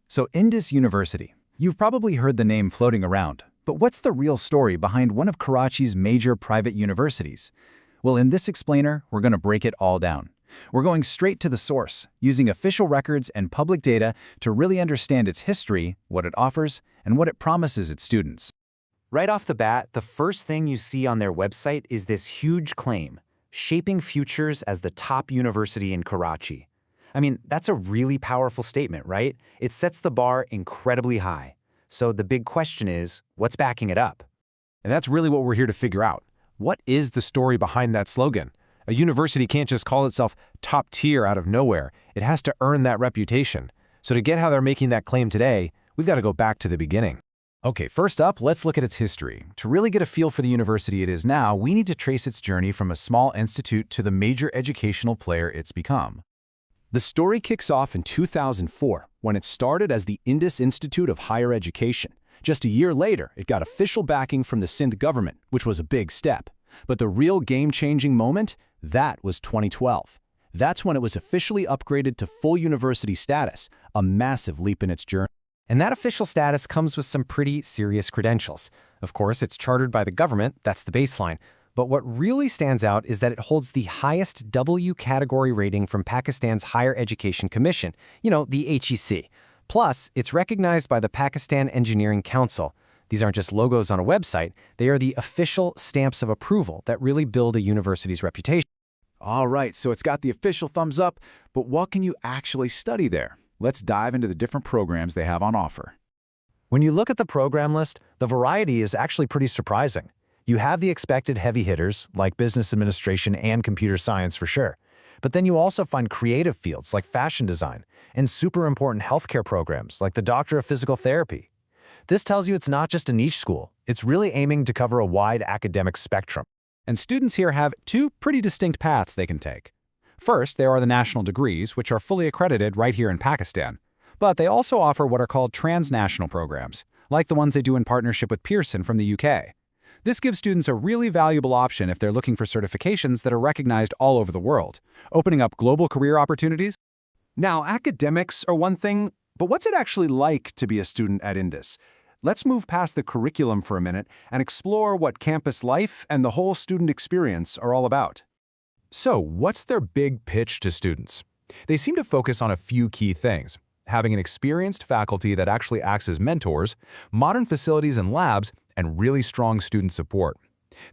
So Indus University. You've probably heard the name floating around, but what's the real story behind one of Karachi's major private universities? Well, in this explainer, we're going to break it all down. We're going straight to the source, using official records and public data to really understand its history, what it offers, and what it promises its students. Right off the bat, the first thing you see on their website is this huge claim, shaping futures as the top university in Karachi. I mean, that's a really powerful statement, right? It sets the bar incredibly high. So the big question is, what's backing it up? And that's really what we're here to figure out. What is the story behind that slogan? A university can't just call itself top tier out of nowhere. It has to earn that reputation. So to get how they're making that claim today, we've got to go back to the beginning. Okay, first up, let's look at its history. To really get a feel for the university it is now, we need to trace its journey from a small institute to the major educational player it's become. The story kicks off in 2004, when it started as the Indus Institute of Higher Education. Just a year later, it got official backing from the Sindh government, which was a big step. But the real game-changing moment, that was 2012. That's when it was officially upgraded to full university status, a massive leap in its journey. And that official status comes with some pretty serious credentials. Of course, it's chartered by the government, that's the baseline. But what really stands out is that it holds the highest W category rating from Pakistan's Higher Education Commission, the HEC. Plus, it's recognized by the Pakistan Engineering Council. These aren't just logos on a website, they are the official stamps of approval that really build a university's reputation. All right, so it's got the official thumbs up, but what can you actually study there? Let's dive into the different programs they have on offer. When you look at the program list, the variety is actually pretty surprising. You have the expected heavy hitters, like business administration and computer science for sure. But then you also find creative fields like fashion design and super important healthcare programs like the Doctor of Physical Therapy. This tells you it's not just a niche school, it's really aiming to cover a wide academic spectrum. And students here have two pretty distinct paths they can take. First, there are the national degrees, which are fully accredited right here in Pakistan. But they also offer what are called transnational programs, like the ones they do in partnership with Pearson from the UK. This gives students a really valuable option if they're looking for certifications that are recognized all over the world, opening up global career opportunities. Now, academics are one thing, but what's it actually like to be a student at Indus? Let's move past the curriculum for a minute and explore what campus life and the whole student experience are all about. So, what's their big pitch to students? They seem to focus on a few key things: having an experienced faculty that actually acts as mentors, modern facilities and labs, and really strong student support.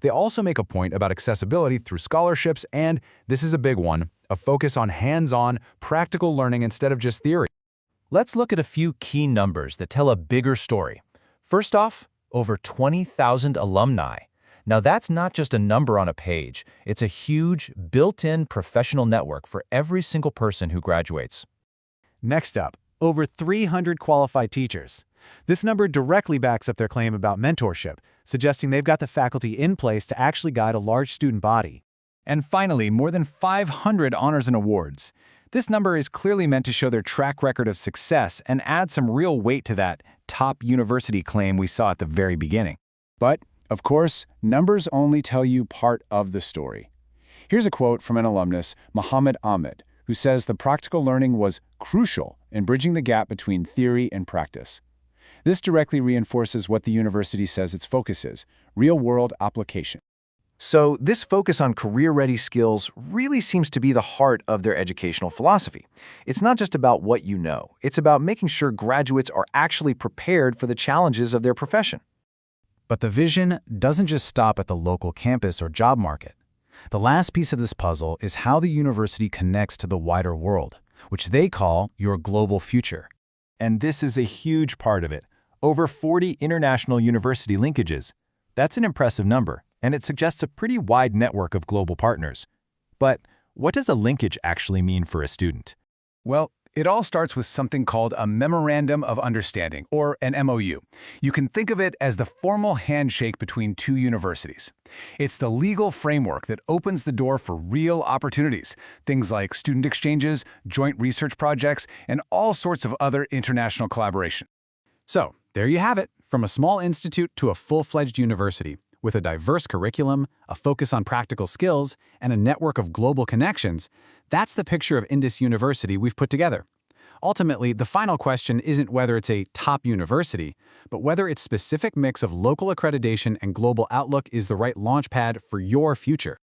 They also make a point about accessibility through scholarships and, this is a big one, a focus on hands-on, practical learning instead of just theory. Let's look at a few key numbers that tell a bigger story. First off, over 20,000 alumni. Now that's not just a number on a page, it's a huge, built-in professional network for every single person who graduates. Next up, over 300 qualified teachers. This number directly backs up their claim about mentorship, suggesting they've got the faculty in place to actually guide a large student body. And finally, more than 500 honors and awards. This number is clearly meant to show their track record of success and add some real weight to that top university claim we saw at the very beginning. But, of course, numbers only tell you part of the story. Here's a quote from an alumnus, Muhammad Ahmed, who says the practical learning was crucial in bridging the gap between theory and practice. This directly reinforces what the university says its focus is: real-world application. So this focus on career-ready skills really seems to be the heart of their educational philosophy. It's not just about what you know, it's about making sure graduates are actually prepared for the challenges of their profession. But the vision doesn't just stop at the local campus or job market. The last piece of this puzzle is how the university connects to the wider world, which they call your global future. And this is a huge part of it. Over 40 international university linkages. That's an impressive number, and it suggests a pretty wide network of global partners. But what does a linkage actually mean for a student? Well, it all starts with something called a Memorandum of Understanding, or an MOU. You can think of it as the formal handshake between two universities. It's the legal framework that opens the door for real opportunities, things like student exchanges, joint research projects, and all sorts of other international collaboration. So, there you have it, from a small institute to a full-fledged university, with a diverse curriculum, a focus on practical skills, and a network of global connections. That's the picture of Indus University we've put together. Ultimately, the final question isn't whether it's a top university, but whether its specific mix of local accreditation and global outlook is the right launchpad for your future.